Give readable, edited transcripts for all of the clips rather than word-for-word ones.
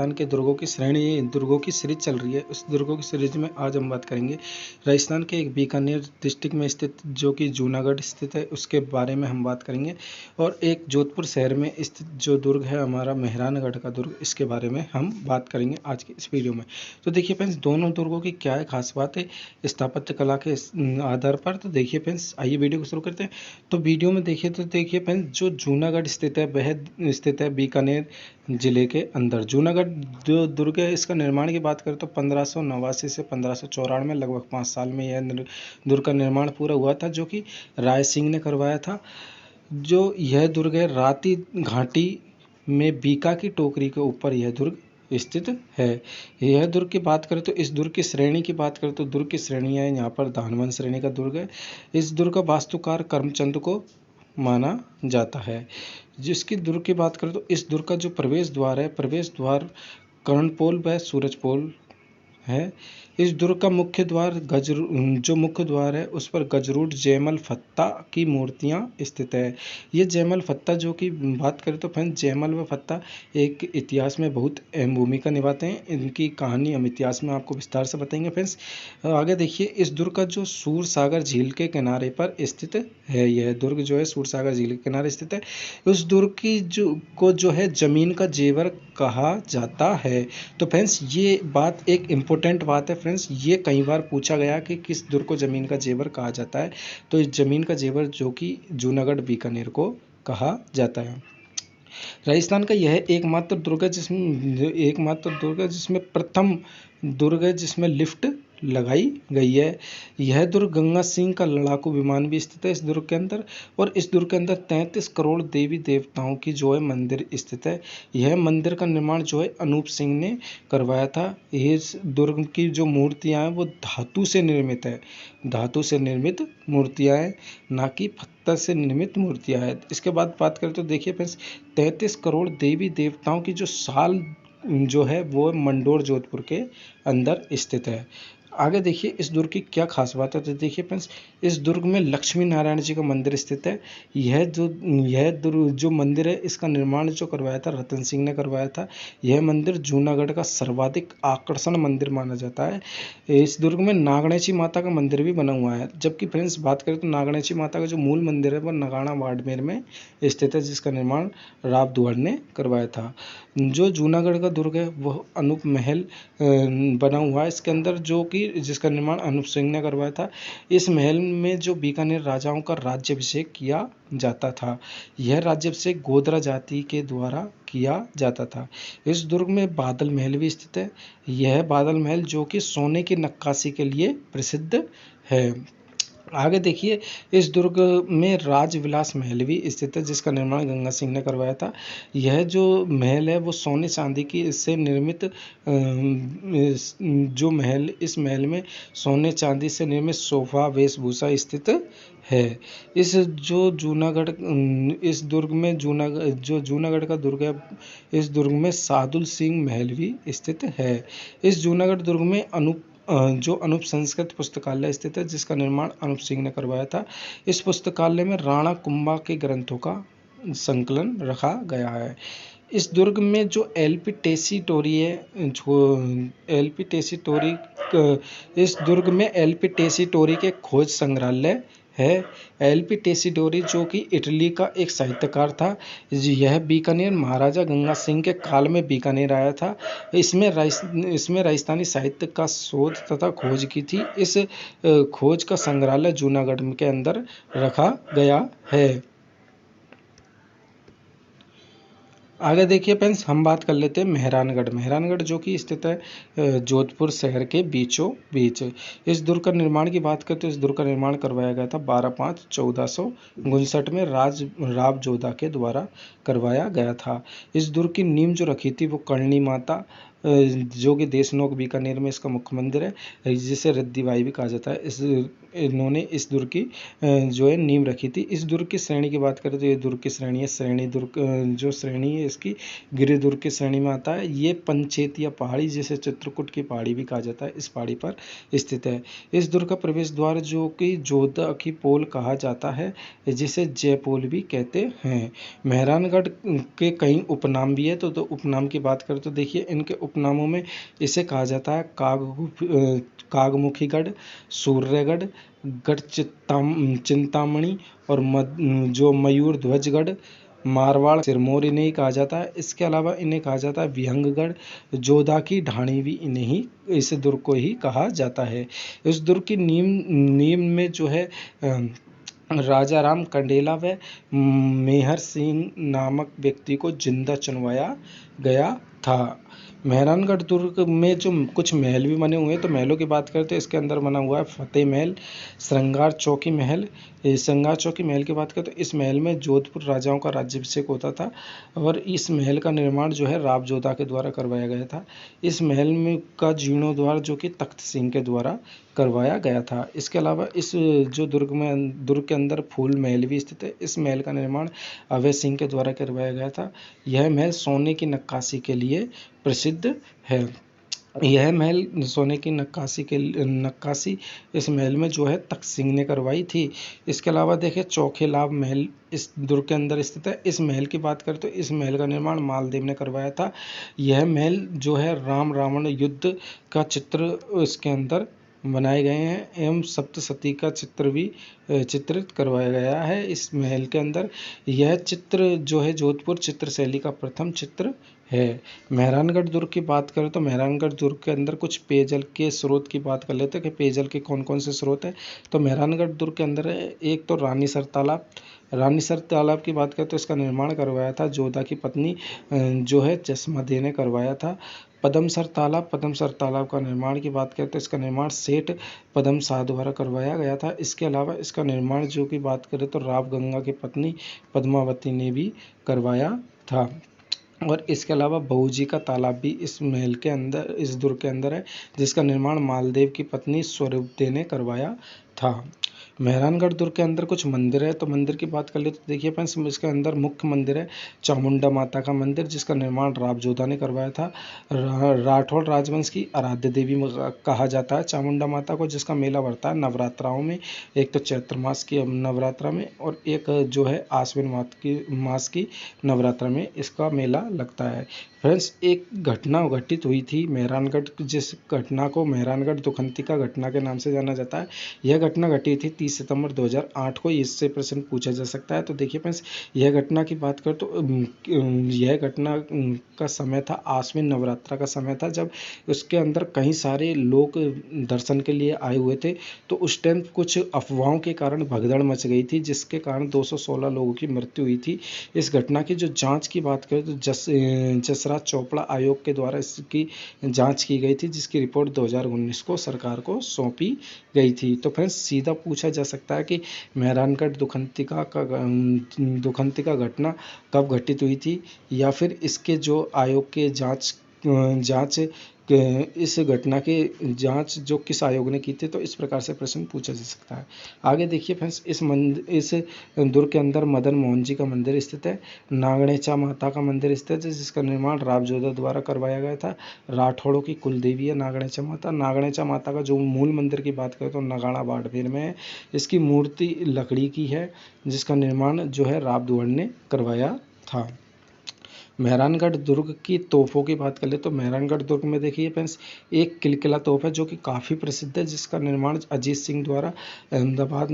राजस्थान के दुर्गों की श्रेणी, दुर्गों की सीरीज चल रही है। उस दुर्गों की सीरीज में आज हम बात करेंगे राजस्थान के एक बीकानेर डिस्ट्रिक्ट में स्थित जो कि जूनागढ़ स्थित है उसके बारे में हम बात करेंगे, और एक जोधपुर शहर में स्थित जो दुर्ग है हमारा मेहरानगढ़ का दुर्ग, इसके बारे में हम बात करेंगे आज की इस वीडियो में। तो देखिए फ्रेंड्स, दोनों दुर्गों की क्या है खास बात है स्थापत्य कला के आधार पर। तो देखिए फ्रेंड्स, आइए वीडियो को शुरू करते हैं। तो वीडियो में देखिए तो देखिए फ्रेंड्स, जो जूनागढ़ स्थित है वह स्थित है बीकानेर जिले के अंदर। जूनागढ़ जो दुर्ग है इसका निर्माण की बात करें तो 1589 से 1594 में लगभग 5 साल में यह दुर्ग का निर्माण पूरा हुआ था, जो कि राय सिंह ने करवाया था। जो यह दुर्ग है राती घाटी में बीका की टोकरी के ऊपर यह दुर्ग स्थित है। यह दुर्ग की बात करें तो इस दुर्ग की श्रेणी की बात करें तो दुर्ग की श्रेणियाँ हैं। यहाँ पर धानवंत श्रेणी का दुर्ग है। इस दुर्ग का वास्तुकार करमचंद को माना जाता है। जिसकी दुर्ग की बात करें तो इस दुर्ग का जो प्रवेश द्वार है, प्रवेश द्वार कर्णपोल व सूरजपोल है। इस दुर्ग का मुख्य द्वार जो मुख्य द्वार है उस पर गजरूट जयमल फत्ता की मूर्तियां स्थित है। ये जयमल फत्ता जो कि बात करें तो फ्रेंड्स, जयमल व फत्ता एक इतिहास में बहुत अहम भूमिका निभाते हैं। इनकी कहानी हम इतिहास में आपको विस्तार से बताएंगे फ्रेंड्स। आगे देखिए, इस दुर्ग का जो सूरसागर झील के किनारे पर स्थित है, यह दुर्ग जो है सूरसागर झील के किनारे स्थित है। उस दुर्ग की जो है जमीन का जेवर कहा जाता है। तो फ्रेंड्स, ये बात एक इम्पोर्टेंट बात है फ्रेंड्स, ये कई बार पूछा गया कि किस दुर्ग को ज़मीन का जेवर कहा जाता है। तो इस ज़मीन का जेवर जो कि जूनागढ़ बीकानेर को कहा जाता है। राजस्थान का यह एकमात्र दुर्ग है जिसमें प्रथम दुर्ग है जिसमें लिफ्ट लगाई गई है। यह दुर्ग गंगा सिंह का लड़ाकू विमान भी स्थित है इस दुर्ग के अंदर, और इस दुर्ग के अंदर 33 करोड़ देवी देवताओं की जो है मंदिर स्थित है। यह मंदिर का निर्माण जो है अनूप सिंह ने करवाया था। इस दुर्ग की जो मूर्तियां हैं वो धातु से निर्मित है, धातु से निर्मित मूर्तियां हैं, ना कि पत्थर से निर्मित मूर्तियां हैं। इसके बाद बात करें तो देखिए फ्रेंड्स, 33 करोड़ देवी देवताओं की जो साल जो है वो मंडोर जोधपुर के अंदर स्थित है। आगे देखिए, इस दुर्ग की क्या खास बात है। तो देखिए फ्रेंड्स, इस दुर्ग में लक्ष्मी नारायण जी का मंदिर स्थित है। यह दुर्ग जो मंदिर है इसका निर्माण जो करवाया था रतन सिंह ने करवाया था। यह मंदिर जूनागढ़ का सर्वाधिक आकर्षण मंदिर माना जाता है। इस दुर्ग में नागणेशी माता का मंदिर भी बना हुआ है। जबकि फ्रेंड्स बात करें तो नागणेशी माता का जो मूल मंदिर है वह नगाड़ा बाड़मेर में स्थित है, जिसका निर्माण राव दुहर ने करवाया था। जो जूनागढ़ का दुर्ग है वह अनूप महल बना हुआ है इसके अंदर, जो कि जिसका निर्माण अनूप सिंह ने करवाया था। इस महल में जो बीकानेर राजाओं का राज्याभिषेक किया जाता था, यह राज्याभिषेक गोदरा जाति के द्वारा किया जाता था। इस दुर्ग में बादल महल भी स्थित है। यह बादल महल जो कि सोने की नक्काशी के लिए प्रसिद्ध है। आगे देखिए, इस दुर्ग में राजविलास महल भी स्थित है, जिसका निर्माण गंगा सिंह ने करवाया था। यह जो महल है वो सोने चांदी की से निर्मित जो महल, इस महल में सोने चांदी से निर्मित सोफा वेशभूषा स्थित है। इस दुर्ग में जूनागढ़ का दुर्ग है, इस दुर्ग में सादुल सिंह महल भी स्थित है। इस जूनागढ़ दुर्ग में जो अनूप संस्कृत पुस्तकालय स्थित है, जिसका निर्माण अनूप सिंह ने करवाया था। इस पुस्तकालय में राणा कुंभा के ग्रंथों का संकलन रखा गया है। इस दुर्ग में जो एलपी टेसीटोरी है, इस दुर्ग में एलपी टेसीटोरी के खोज संग्रहालय है। एलपी टेसीटोरी जो कि इटली का एक साहित्यकार था, यह बीकानेर महाराजा गंगा सिंह के काल में बीकानेर आया था। इसमें राजस्थानी साहित्य का शोध तथा खोज की थी। इस खोज का संग्रहालय जूनागढ़ के अंदर रखा गया है। आगे देखिए फ्रेंड्स, हम बात कर लेते हैं मेहरानगढ़ जो कि स्थित है जोधपुर शहर के बीचों बीच। इस दुर्ग का निर्माण की बात करते हैं, इस दुर्ग का निर्माण करवाया गया था 12/5/1459 में राव जोधा के द्वारा करवाया गया था। इस दुर्ग की नींव जो रखी थी वो करणी माता जो कि देशनोक बीकानेर में इसका मुख्य मंदिर है, जिसे रिद्धिबाई भी कहा जाता है। इन्होंने इस दुर्ग की जो है नींव रखी थी। इस दुर्ग की श्रेणी की बात करें तो ये दुर्ग की श्रेणी है, श्रेणी दुर्ग जो श्रेणी है इसकी गिरि दुर्ग की श्रेणी में आता है। ये पंचेतिया पहाड़ी, जिसे चित्रकूट की पहाड़ी भी कहा जाता है, इस पहाड़ी पर स्थित है। इस दुर्ग का प्रवेश द्वार जो कि जोधा की पोल कहा जाता है, जिसे जयपोल भी कहते हैं। मेहरानगढ़ के कई उपनाम भी है, तो उपनाम की बात करें तो देखिए इनके उपनामों में इसे कहा जाता है कागमुखीगढ़, सूर्यगढ़, गढ़ चिंतामणि और जो मयूर ध्वजगढ़, मारवाड़ सिरमौर इन्हें ही कहा जाता है। इसके अलावा इन्हें कहा जाता है विहंगगढ़, जोधा की ढाणी भी इन्हें ही, इस दुर्ग को ही कहा जाता है। इस दुर्ग की नीम में जो है राजा राम कंडेला व मेहर सिंह नामक व्यक्ति को जिंदा चुनवाया गया था। मेहरानगढ़ दुर्ग में जो कुछ महल भी बने हुए हैं, तो महलों की बात करते हैं, इसके अंदर बना हुआ है फतेह महल, श्रृंगार चौकी महल। श्रृंगार चौकी महल की बात करें तो इस महल में जोधपुर राजाओं का राज्याभिषेक होता था और इस महल का निर्माण जो है राव जोधा के द्वारा करवाया गया था। इस महल में का जीर्णोद्धार जो कि तख्त सिंह के द्वारा करवाया गया था। इसके अलावा इस जो दुर्ग के अंदर फूल महल भी स्थित है। इस महल का निर्माण अभय सिंह के द्वारा करवाया गया था। यह महल सोने की नक्काशी के लिए प्रसिद्ध है। यह महल सोने की नक्काशी इस महल में जो है तख्त सिंह ने करवाई थी। इसके अलावा देखिए चौखेलाभ महल इस दुर्ग के अंदर स्थित है। इस महल की बात करें तो इस महल का निर्माण मालदेव ने करवाया था। यह महल जो है राम रावण युद्ध का चित्र इसके अंदर बनाए गए हैं एवं सप्तशती का चित्र भी चित्रित करवाया गया है इस महल के अंदर। यह चित्र जो है जोधपुर चित्र शैली का प्रथम चित्र है। मेहरानगढ़ दुर्ग की बात करें तो मेहरानगढ़ दुर्ग के अंदर कुछ पेयजल के स्रोत की बात कर लेते हैं कि पेयजल के कौन कौन से स्रोत हैं। तो मेहरानगढ़ दुर्ग के अंदर एक तो रानीसर तालाब। रानीसर तालाब की बात करें तो इसका निर्माण करवाया था जोधा की पत्नी जो है चश्मादे ने करवाया था। पदमसर तालाब का निर्माण की बात करें तो इसका निर्माण सेठ पदम शाह द्वारा करवाया गया था। इसके अलावा इसका निर्माण जो की बात करें तो राव गंगा की पत्नी पद्मावती ने भी करवाया था। और इसके अलावा बहूजी का तालाब भी इस महल के अंदर, इस दुर्ग के अंदर है, जिसका निर्माण मालदेव की पत्नी स्वरूपदे ने करवाया था। मेहरानगढ़ दुर्ग के अंदर कुछ मंदिर है, तो मंदिर की बात कर ले तो देखिए फ्रेंड्स इसके अंदर मुख्य मंदिर है चामुंडा माता का मंदिर, जिसका निर्माण राव जोधा ने करवाया था। राठौड़ राजवंश की आराध्य देवी कहा जाता है चामुंडा माता को, जिसका मेला बढ़ता है नवरात्राओं में, एक तो चैत्र मास की नवरात्रा में और एक जो है आश्विन मास की नवरात्रा में इसका मेला लगता है। फ्रेंड्स एक घटना घटित हुई थी मेहरानगढ़, जिस घटना को मेहरानगढ़ दुखंतिका घटना के नाम से जाना जाता है। यह घटना घटी थी 30 सितंबर 2008 को। इससे प्रश्न पूछा जा सकता है। तो देखिए फ्रेंड्स यह घटना की बात करें तो यह घटना का समय था आश्विन नवरात्रा का समय था, जब उसके अंदर कई सारे लोग दर्शन के लिए आए हुए थे। तो उस टाइम कुछ अफवाहों के कारण भगदड़ मच गई थी, जिसके कारण 216 लोगों की मृत्यु हुई थी। इस घटना की जो जांच की बात करें तो जसराज चोपड़ा आयोग के द्वारा इसकी जांच की गई थी, जिसकी रिपोर्ट 2019 को सरकार को सौंपी गई थी। तो फ्रेंड्स सीधा पूछा जा सकता है कि मेहरानगढ़ दुखंतिका घटना कब घटित हुई थी, या फिर इसके जो आयोग के जांच इस घटना की जांच जो किस आयोग ने की थी। तो इस प्रकार से प्रश्न पूछा जा सकता है। आगे देखिए फ्रेंड्स इस दुर्ग के अंदर मदन मोहन जी का मंदिर स्थित है। नागणेचा माता का मंदिर स्थित है, जिसका निर्माण राव जोधा द्वारा करवाया गया था। राठौड़ों की कुल देवी है नागणेचा माता। नागणेचा माता का जो मूल मंदिर की बात करें तो नगाड़ा बाड़मेर में है। इसकी मूर्ति लकड़ी की है, जिसका निर्माण जो है राव दुहड़ ने करवाया था। मेहरानगढ़ दुर्ग की तोपों की बात कर ले तो मेहरानगढ़ दुर्ग में देखिए फ्रेंड्स एक किलकिला तोप है, जो कि काफ़ी प्रसिद्ध है, जिसका निर्माण अजीत सिंह द्वारा अहमदाबाद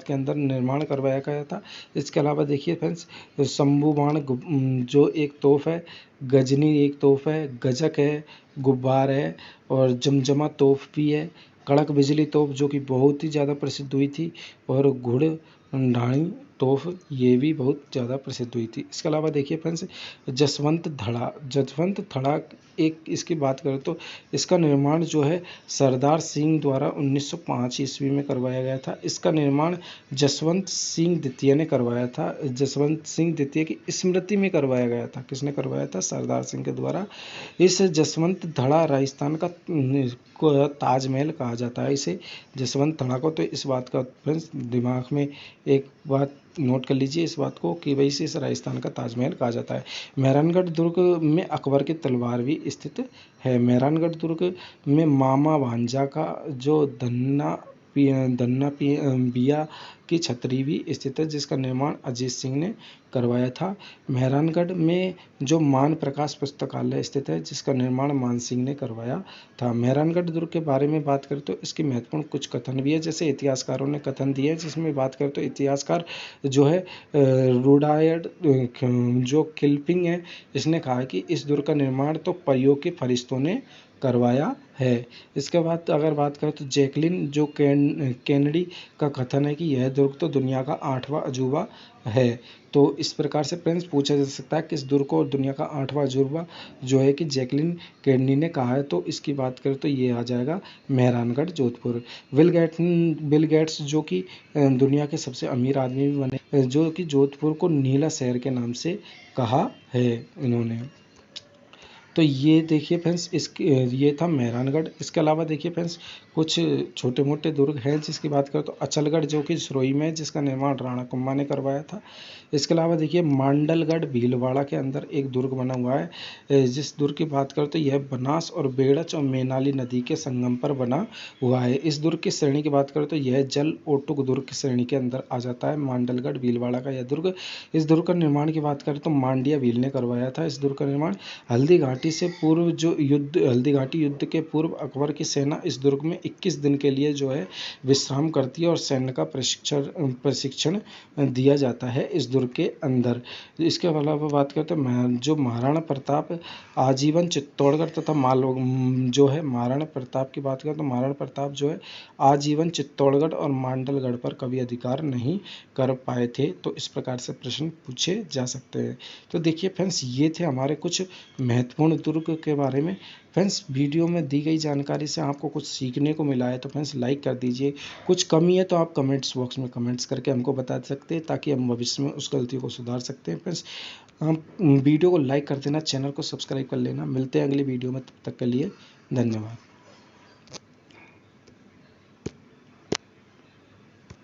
के अंदर निर्माण करवाया गया था। इसके अलावा देखिए फ्रेंड्स शंभू बाण जो एक तोप है, गजनी एक तोप है, गजक है, गुब्बार है और जमजमा तोप भी है। कड़क बिजली तोप जो कि बहुत ही ज़्यादा प्रसिद्ध हुई थी, और घुड़ ढाणी तोप ये भी बहुत ज़्यादा प्रसिद्ध हुई थी। इसके अलावा देखिए फ्रेंड्स जसवंत थड़ा एक इसकी बात करें तो इसका निर्माण जो है सरदार सिंह द्वारा 1905 ईस्वी में करवाया गया था। इसका निर्माण जसवंत सिंह द्वितीय ने करवाया था। जसवंत सिंह द्वितीय की स्मृति में करवाया गया था। किसने करवाया था? सरदार सिंह के द्वारा। इस जसवंत धड़ा राजस्थान का को ताजमहल कहा जाता है इसे, जसवंत धड़ा को। तो इस बात का फ्रेंड्स दिमाग में एक बात नोट कर लीजिए इस बात को कि भाई इसे राजस्थान का ताजमहल कहा जाता है। मेहरानगढ़ दुर्ग में अकबर की तलवार भी स्थित है। मेहरानगढ़ दुर्ग में मामा भांजा का जो बिया की छतरी भी स्थित है, जिसका निर्माण अजीत सिंह ने करवाया था। मेहरानगढ़ में जो मान प्रकाश पुस्तकालय स्थित है, जिसका निर्माण मान सिंह ने करवाया था। मेहरानगढ़ दुर्ग के बारे में बात करें तो इसकी महत्वपूर्ण कुछ कथन भी है, जैसे इतिहासकारों ने कथन दिए हैं, जिसमें बात करें तो इतिहासकार जो है रुडायर्ड जो किल्पिंग है, इसने कहा कि इस दुर्ग का निर्माण तो परियों के फरिश्तों ने करवाया है। इसके बाद अगर बात करें तो जैकलिन जो केनेडी का कथन है कि यह दुर्ग तो दुनिया का 8वां अजूबा है। तो इस प्रकार से फ्रेंड्स पूछा जा सकता है कि इस दुर्ग को दुनिया का 8वां अजूबा जो है कि जैकलिन केनेडी ने कहा है, तो इसकी बात करें तो ये आ जाएगा मेहरानगढ़ जोधपुर। बिल गेट्स जो कि दुनिया के सबसे अमीर आदमी भी बने, जो कि जोधपुर को नीला शहर के नाम से कहा है इन्होंने। तो ये देखिए फ्रेंड्स ये था मेहरानगढ़। इसके अलावा देखिए फ्रेंड्स कुछ छोटे मोटे दुर्ग हैं, जिसकी बात करें तो अचलगढ़ जो कि सिरोही में है, जिसका निर्माण राणा कुंभा ने करवाया था। इसके अलावा देखिए मांडलगढ़ भीलवाड़ा के अंदर एक दुर्ग बना हुआ है। जिस दुर्ग की बात करें तो यह बनास और बेड़च और मैनाली नदी के संगम पर बना हुआ है। इस दुर्ग की श्रेणी की बात करें तो यह जल ओटुक दुर्ग की श्रेणी के अंदर आ जाता है, मांडलगढ़ भीलवाड़ा का यह दुर्ग। इस दुर्ग का निर्माण की बात करें तो मांडिया भील ने करवाया था। इस दुर्ग का निर्माण हल्दी घाटी से पूर्व जो हल्दी घाटी युद्ध के पूर्व अकबर की सेना इस दुर्ग में 21 दिन के लिए जो है विश्राम करती है और सैन्य का प्रशिक्षण दिया जाता है इस दुर्ग के अंदर। इसके अलावा बात करें तो जो महाराणा प्रताप आजीवन चित्तौड़गढ़ तथा जो है महाराणा प्रताप की बात करें तो महाराणा प्रताप जो है आजीवन चित्तौड़गढ़ और मांडलगढ़ पर कभी अधिकार नहीं कर पाए थे। तो इस प्रकार से प्रश्न पूछे जा सकते हैं। तो देखिए फ्रेंड्स ये थे हमारे कुछ महत्वपूर्ण दुर्ग के बारे में। फ्रेंड्स वीडियो में दी गई जानकारी से आपको कुछ सीखने को मिला है तो फ्रेंड्स लाइक कर दीजिए। कुछ कमी है तो आप कमेंट्स बॉक्स में कमेंट्स करके हमको बता सकते हैं, ताकि हम भविष्य में उस गलती को सुधार सकते हैं। फ्रेंड्स हम वीडियो को लाइक कर देना, चैनल को सब्सक्राइब कर लेना। मिलते हैं अगली वीडियो में, तब तक के लिए धन्यवाद।